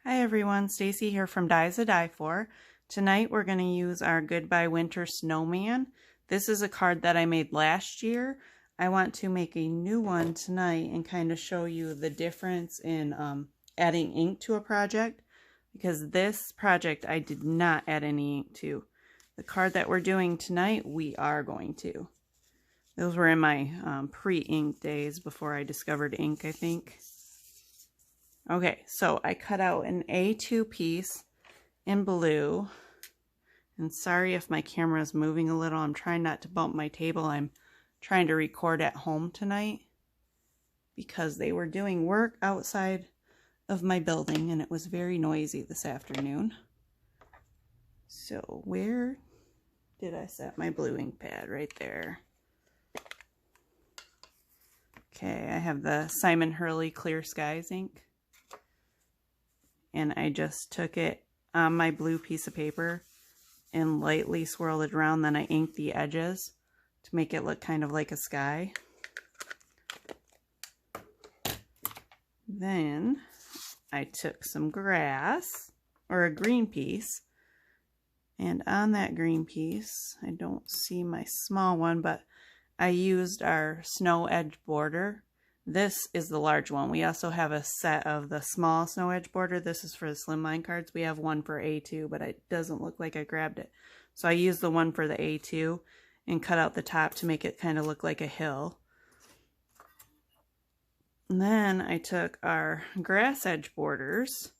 Hi everyone, Stacy here from Dies a Die For. Tonight we're going to use our Goodbye Winter Snowman. This is a card that I made last year. I want to make a new one tonight and kind of show you the difference in adding ink to a project, because this project I did not add any ink to. The card that we're doing tonight, we are going to. Those were in my pre-ink days before I discovered ink, I think. Okay, so I cut out an A2 piece in blue. And sorry if my camera is moving a little. I'm trying not to bump my table. I'm trying to record at home tonight because they were doing work outside of my building and it was very noisy this afternoon. So where did I set my blue ink pad? Right there. Okay, I have the Simon Hurley Clear Skies ink. And I just took it on my blue piece of paper and lightly swirled it around. Then I inked the edges to make it look kind of like a sky. Then I took some grass, or a green piece, and on that green piece, I don't see my small one, but I used our snow edge border. This is the large one. We also have a set of the small snow edge border. This is for the slimline cards. We have one for A2, but it doesn't look like I grabbed it. So I used the one for the A2 and cut out the top to make it kind of look like a hill. And then I took our grass edge borders,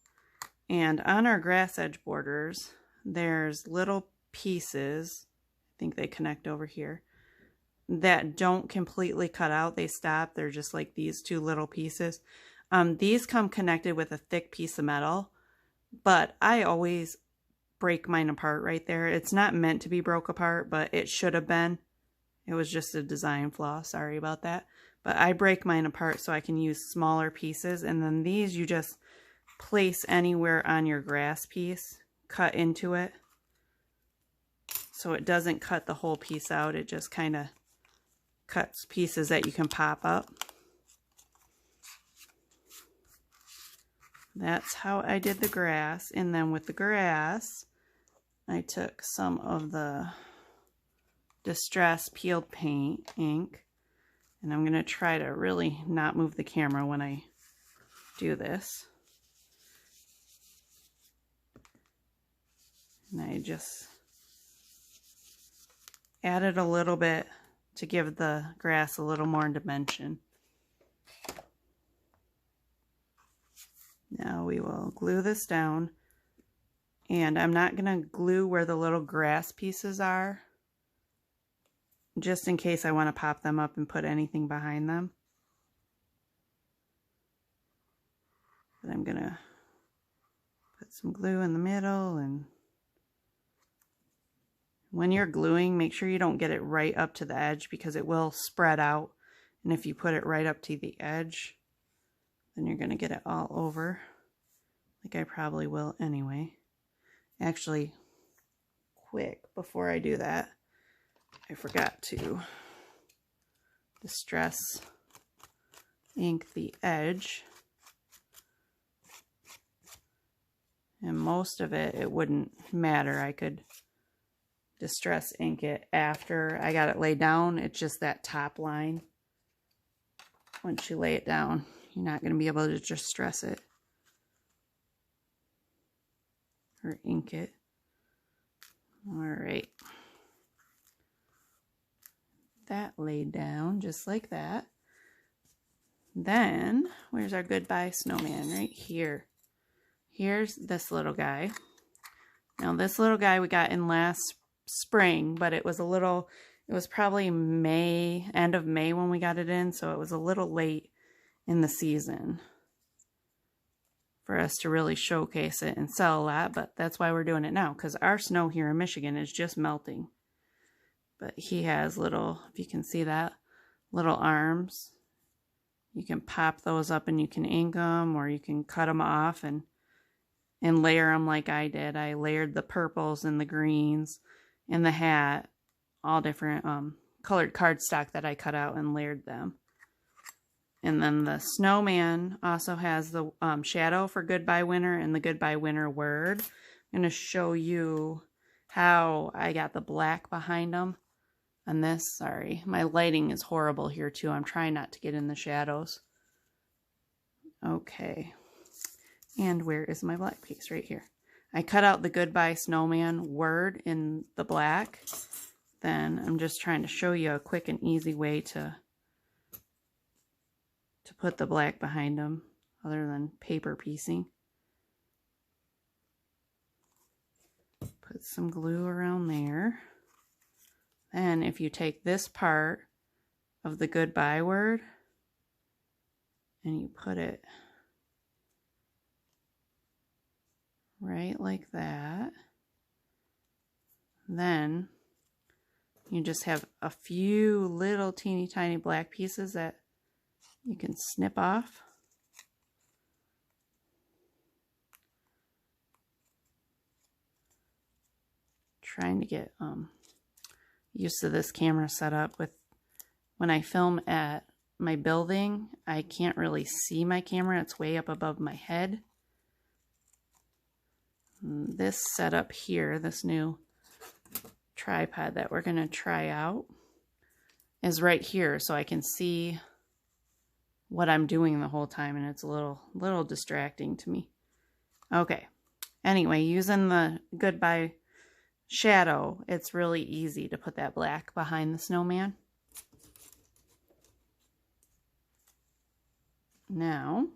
and on our grass edge borders, there's little pieces, I think they connect over here, that don't completely cut out. They stop. They're just like these two little pieces. These come connected with a thick piece of metal, but I always break mine apart right there. It's not meant to be broke apart, but it should have been. It was just a design flaw. Sorry about that. But I break mine apart so I can use smaller pieces. And then these you just place anywhere on your grass piece, cut into it. So it doesn't cut the whole piece out. It just kind of cuts pieces that you can pop up. That's how I did the grass. And then with the grass, I took some of the Distress Peeled Paint ink. And I'm going to try to really not move the camera when I do this. And I just added a little bit to give the grass a little more dimension. Now we will glue this down, and I'm not going to glue where the little grass pieces are, just in case I want to pop them up and put anything behind them. But I'm going to put some glue in the middle, and when you're gluing, make sure you don't get it right up to the edge because it will spread out. And if you put it right up to the edge, then you're going to get it all over. Like I probably will anyway. Actually, quick, before I do that, I forgot to Distress ink the edge. And most of it, it wouldn't matter. I could Distress ink it after I got it laid down. It's just that top line. Once you lay it down, you're not going to be able to distress it or ink it. All right. That laid down just like that. Then, where's our Goodbye Snowman? Right here. Here's this little guy. Now, this little guy we got in last spring, but it was probably May, end of May when we got it in, so it was a little late in the season for us to really showcase it and sell a lot, but that's why we're doing it now, because our snow here in Michigan is just melting. But he has little, if you can see that, little arms. You can pop those up and you can ink them, or you can cut them off and layer them like I did. I layered the purples and the greens and the hat, all different colored cardstock that I cut out and layered them. And then the snowman also has the shadow for goodbye winter and the goodbye winter word. I'm going to show you how I got the black behind them on this. Sorry, my lighting is horrible here too. I'm trying not to get in the shadows. Okay. And where is my black piece? Right here. I cut out the goodbye snowman word in the black. Then I'm just trying to show you a quick and easy way to put the black behind them other than paper piecing. Put some glue around there. Then if you take this part of the goodbye word and you put it right like that, then you just have a few little teeny tiny black pieces that you can snip off. Trying to get used to this camera setup. With when I film at my building, I can't really see my camera. It's way up above my head. And this setup here, this new tripod that we're going to try out, is right here, so I can see what I'm doing the whole time, and it's a little distracting to me. Okay. Anyway, using the goodbye shadow, it's really easy to put that black behind the snowman. Now,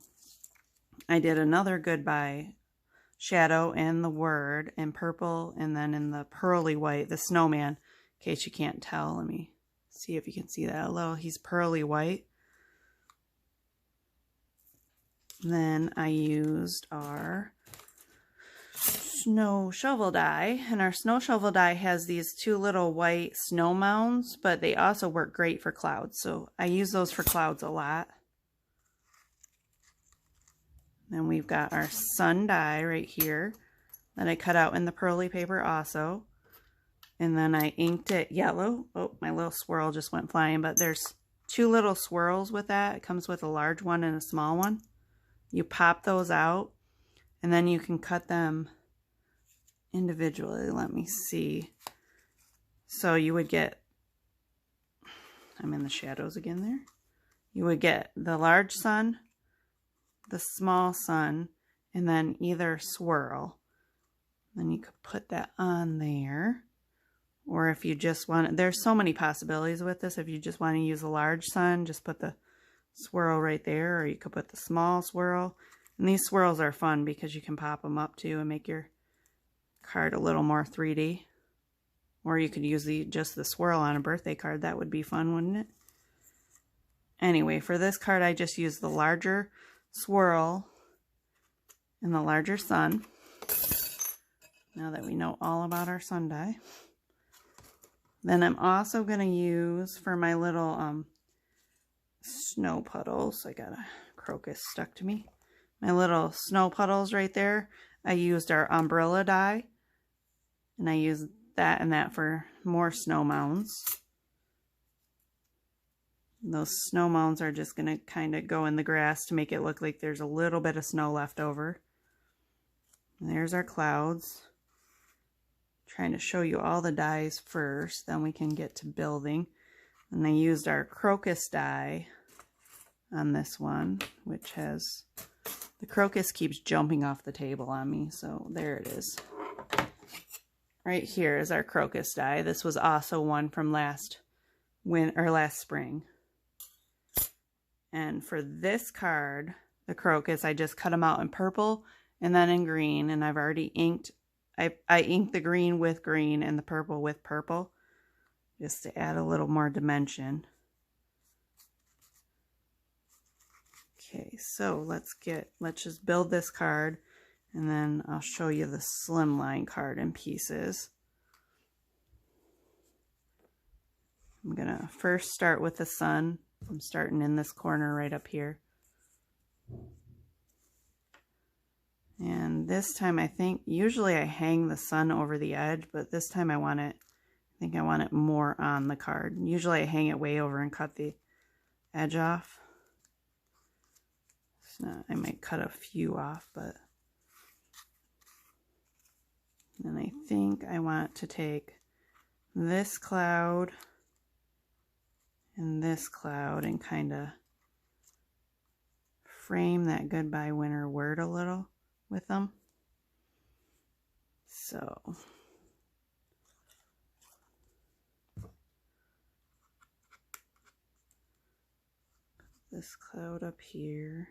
I did another goodbye shadow and the word in purple, and then in the pearly white, the snowman. In case you can't tell, let me see if you can see that a little. He's pearly white. Then I used our snow shovel die, and our snow shovel die has these two little white snow mounds, but they also work great for clouds, so I use those for clouds a lot. Then we've got our sun die right here that I cut out in the pearly paper also, and then I inked it yellow. Oh, my little swirl just went flying, but there's two little swirls with that. It comes with a large one and a small one. You pop those out, and then you can cut them individually. Let me see. So you would get, I'm in the shadows again there. You would get the large sun, the small sun, and then either swirl. Then you could put that on there. Or if you just want, there's so many possibilities with this. If you just want to use a large sun, just put the swirl right there, or you could put the small swirl. And these swirls are fun because you can pop them up too and make your card a little more 3D. Or you could use just the swirl on a birthday card. That would be fun, wouldn't it? Anyway, for this card I just used the larger swirl and the larger sun. Now that we know all about our sun die. Then I'm also going to use for my little snow puddles. I got a crocus stuck to me. My little snow puddles right there. I used our umbrella die. And I used that and that for more snow mounds. Those snow mounds are just going to kind of go in the grass to make it look like there's a little bit of snow left over. And there's our clouds. Trying to show you all the dies first, then we can get to building. And I used our crocus die on this one, which has, the crocus keeps jumping off the table on me, so there it is. Right here is our crocus die. This was also one from last spring. And for this card, the crocus, I just cut them out in purple and then in green, and I've already inked. I inked the green with green and the purple with purple, just to add a little more dimension. Okay, so let's just build this card, and then I'll show you the slimline card in pieces. I'm gonna first start with the sun. I'm starting in this corner right up here. And this time I think, usually I hang the sun over the edge, but this time I think I want it more on the card. Usually I hang it way over and cut the edge off. It's not, I might cut a few off, but then I think I want to take this cloud and this cloud and kind of frame that goodbye winter word a little with them. So this cloud up here.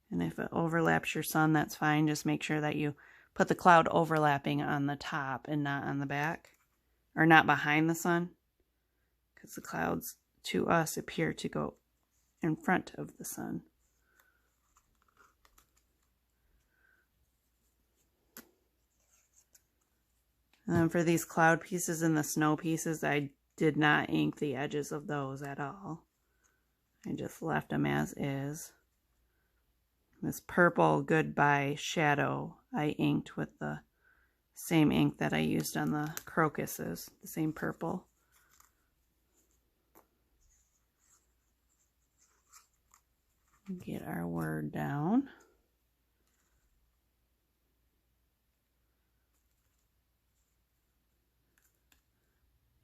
And if it overlaps your sun, that's fine. Just make sure that you put the cloud overlapping on the top and not on the back, or not behind the sun, because the clouds to us appear to go in front of the sun. And then for these cloud pieces and the snow pieces, I did not ink the edges of those at all. I just left them as is. This purple goodbye shadow I inked with the same ink that I used on the crocuses, the same purple. Get our word down.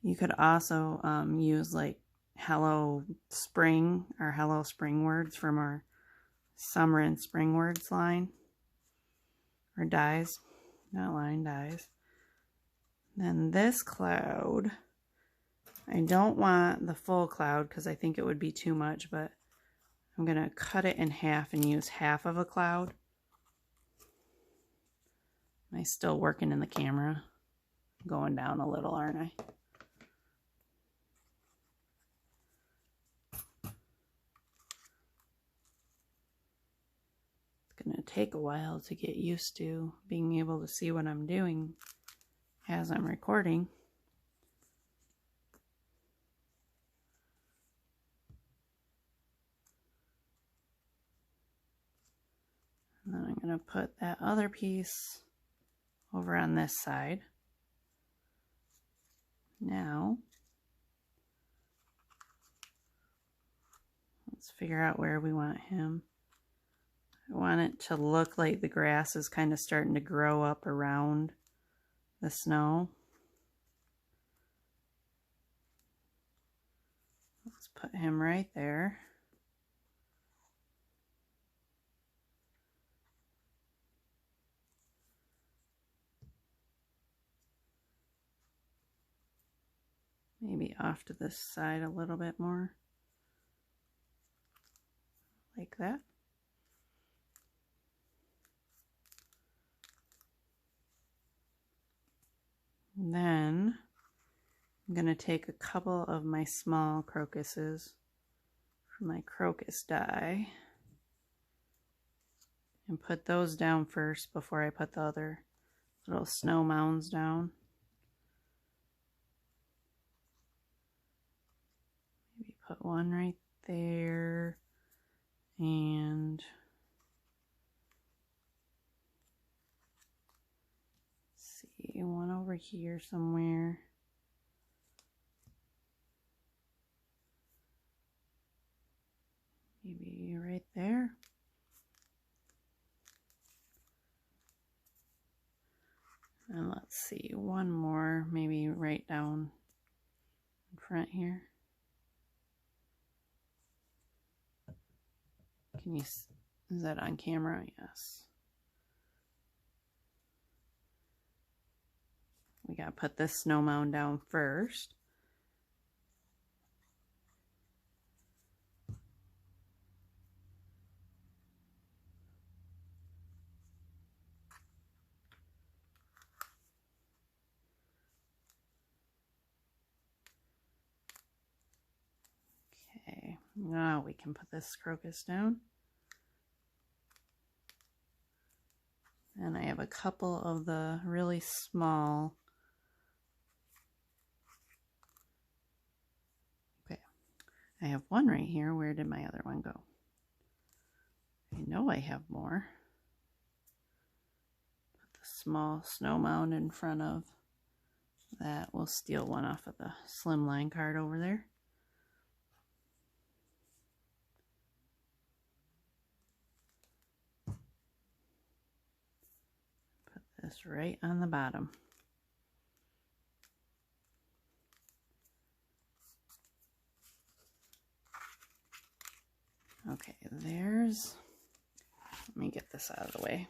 You could also use like hello spring or hello spring words from our summer and spring words line, or dies, not line, dies. Then this cloud, I don't want the full cloud because I think it would be too much, but I'm going to cut it in half and use half of a cloud. Am I still working in the camera? Going down a little, aren't I? It's going to take a while to get used to being able to see what I'm doing as I'm recording. And then I'm going to put that other piece over on this side. Now, let's figure out where we want him. I want it to look like the grass is kind of starting to grow up around the snow. Let's put him right there. Maybe off to this side a little bit more. Like that. And then I'm going to take a couple of my small crocuses from my crocus die and put those down first before I put the other little snow mounds down. Maybe put one right there and one over here somewhere. Maybe right there. And let's see, one more, maybe right down in front here. Can you, is that on camera? Yes. We gotta put this snow mound down first. Okay, now we can put this crocus down. And I have a couple of the really small. Okay, I have one right here. Where did my other one go? I know I have more. Put the small snow mound in front of that. We'll steal one off of the slimline card over there. just right on the bottom. Okay, let me get this out of the way.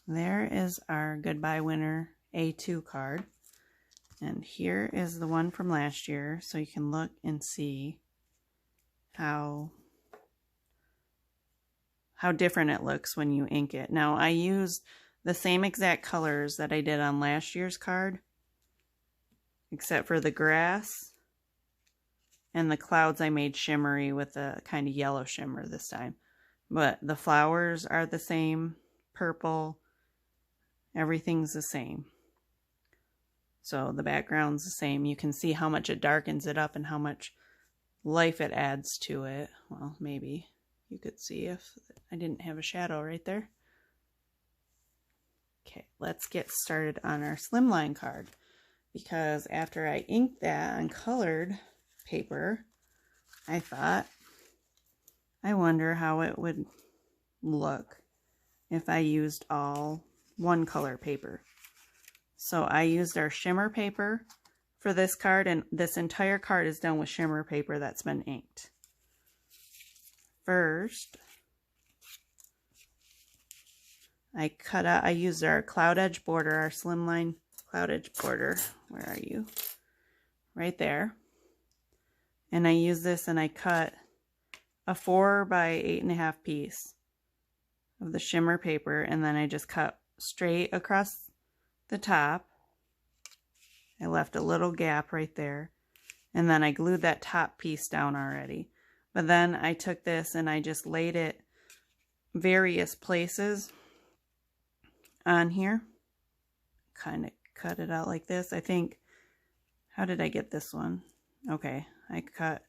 There is our Goodbye Winter A2 card. And here is the one from last year, so you can look and see how different it looks when you ink it. Now, I used the same exact colors that I did on last year's card, except for the grass and the clouds I made shimmery with a kind of yellow shimmer this time. But the flowers are the same, purple, everything's the same. So the background's the same. You can see how much it darkens it up and how much life it adds to it. Well, maybe you could see if I didn't have a shadow right there. Okay, let's get started on our slimline card, because after I inked that on colored paper, I thought, I wonder how it would look if I used all one color paper. So I used our shimmer paper for this card, and this entire card is done with shimmer paper that's been inked. First, I used our cloud edge border, our slimline cloud edge border. Where are you? Right there. And I used this and I cut a 4 by 8.5 piece of the shimmer paper, and then I just cut straight across the top. I left a little gap right there, and then I glued that top piece down already. But then I took this and I just laid it various places on here. Kind of cut it out like this. I think, how did I get this one? Okay, I cut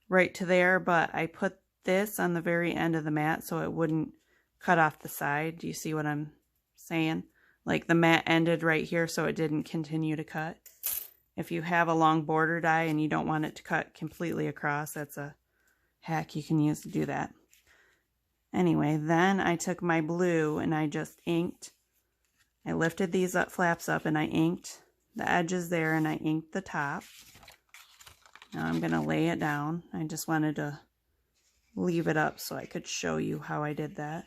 right to there, but I put this on the very end of the mat so it wouldn't cut off the side. Do you see what I'm saying? Like the mat ended right here so it didn't continue to cut. If you have a long border die and you don't want it to cut completely across, that's a hack you can use to do that. Anyway, then I took my blue and I just inked. I lifted these flaps up and I inked the edges there and I inked the top. Now I'm going to lay it down. I just wanted to leave it up so I could show you how I did that.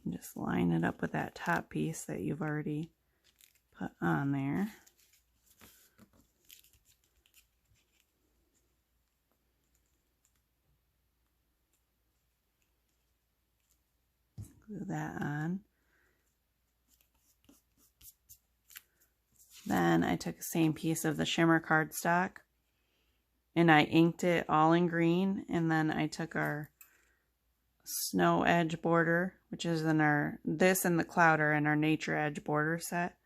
And just line it up with that top piece that you've already put on there. Glue that on. Then I took the same piece of the shimmer cardstock and I inked it all in green, and then I took our snow edge border, which is in this and the cloud are in our nature edge border set.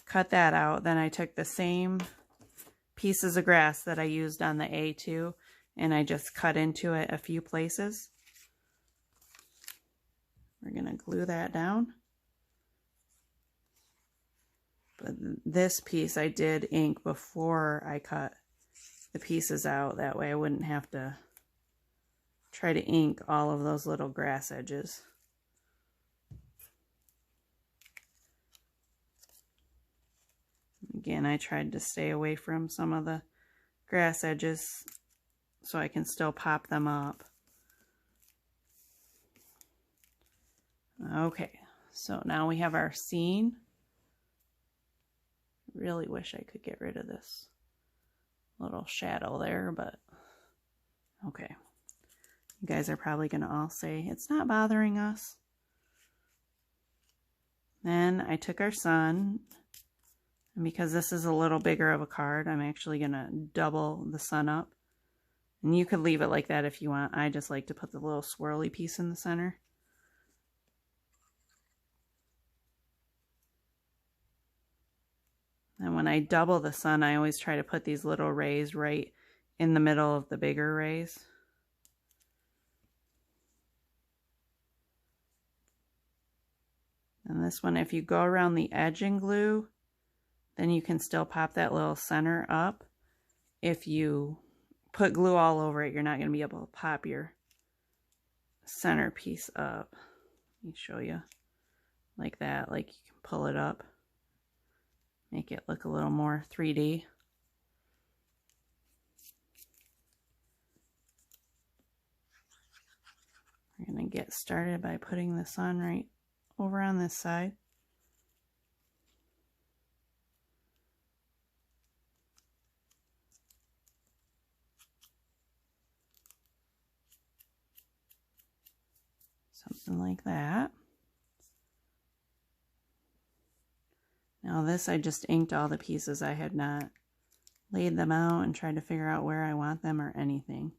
Cut that out. Then I took the same pieces of grass that I used on the A2 and I just cut into it a few places. We're going to glue that down. But this piece I did ink before I cut the pieces out. That way I wouldn't have to try to ink all of those little grass edges. Again, I tried to stay away from some of the grass edges so I can still pop them up. Okay, so now we have our scene. Really wish I could get rid of this little shadow there, but okay. You guys are probably going to all say, it's not bothering us. Then I took our sun, and because this is a little bigger of a card, I'm actually going to double the sun up. And you could leave it like that if you want. I just like to put the little swirly piece in the center. And when I double the sun, I always try to put these little rays right in the middle of the bigger rays. And this one, if you go around the edge and glue, then you can still pop that little center up. If you put glue all over it, you're not going to be able to pop your center piece up. Let me show you. Like that, like you can pull it up. Make it look a little more 3D. We're going to get started by putting the sun right over on this side. Something like that. Now this, I just inked all the pieces. I had not laid them out and tried to figure out where I want them or anything.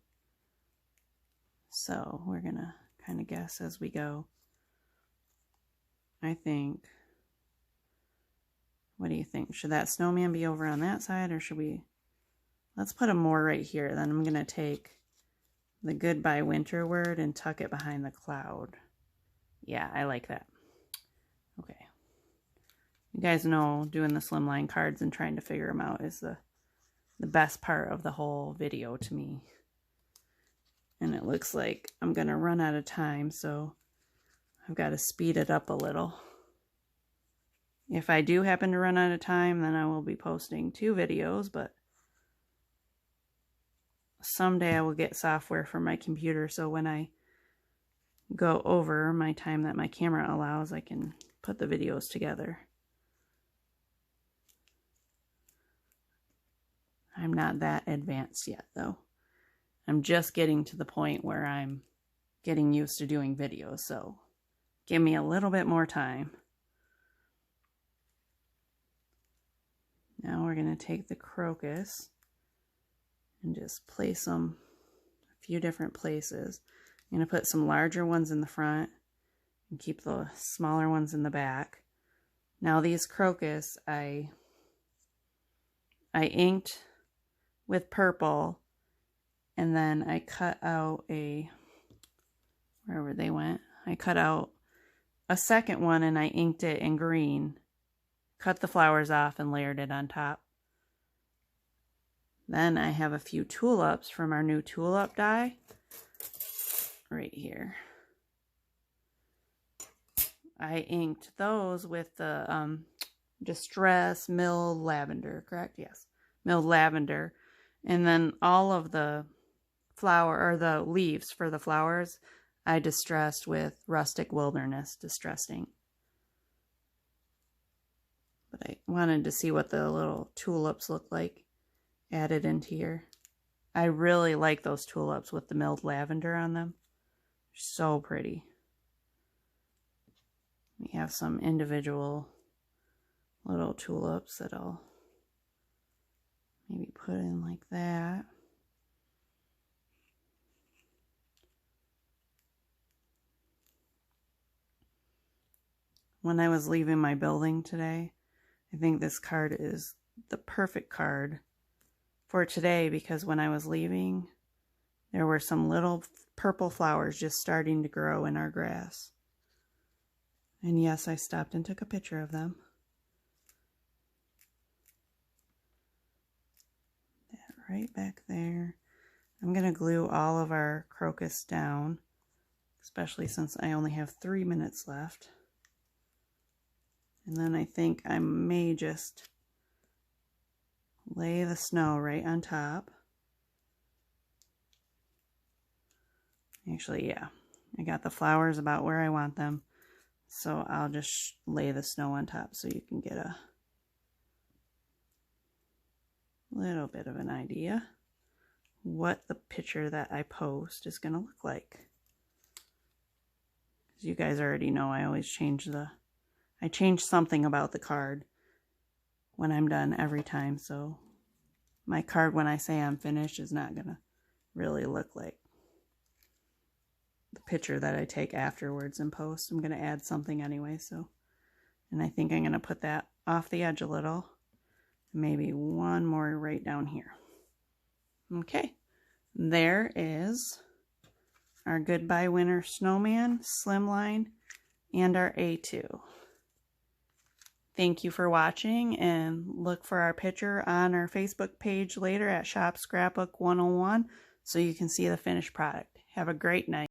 So we're going to kind of guess as we go. I think, what do you think? Should that snowman be over on that side, or should we, let's put him more right here. Then I'm going to take the goodbye winter word and tuck it behind the cloud. Yeah, I like that. Okay. You guys know doing the slimline cards and trying to figure them out is the best part of the whole video to me. And it looks like I'm going to run out of time, so I've got to speed it up a little. If I do happen to run out of time, then I will be posting 2 videos, but someday I will get software for my computer, so when I go over my time that my camera allows, I can put the videos together. I'm not that advanced yet, though. I'm just getting to the point where I'm getting used to doing videos, so give me a little bit more time. Now we're going to take the crocus and just place them a few different places. I'm going to put some larger ones in the front and keep the smaller ones in the back. Now these crocus, I inked with purple, and then I cut out wherever they went, I cut out a second one and I inked it in green. Cut the flowers off and layered it on top. Then I have a few tulips from our new tulip die right here. I inked those with the Distress Milled Lavender, correct? Yes, Milled Lavender. And then all of the flower, or the leaves for the flowers, I distressed with Rustic Wilderness Distress ink. But I wanted to see what the little tulips look like added into here. I really like those tulips with the milled lavender on them. So pretty. We have some individual little tulips that I'll maybe put in like that. When I was leaving my building today, I think this card is the perfect card for today, because when I was leaving, there were some little purple flowers just starting to grow in our grass. And yes, I stopped and took a picture of them. That right back there. I'm going to glue all of our crocus down, especially since I only have 3 minutes left. And then I think I may just lay the snow right on top. Actually, yeah, I got the flowers about where I want them. So I'll just lay the snow on top so you can get a little bit of an idea what the picture that I post is going to look like. As you guys already know, I always change I change something about the card when I'm done every time, so my card when I say I'm finished is not going to really look like the picture that I take afterwards and post. I'm going to add something anyway, so, and I think I'm going to put that off the edge a little, maybe one more right down here. Okay, there is our Goodbye Winter Snowman, Slimline, and our A2. Thank you for watching, and look for our picture on our Facebook page later at Shop Scrapbook 101 so you can see the finished product. Have a great night.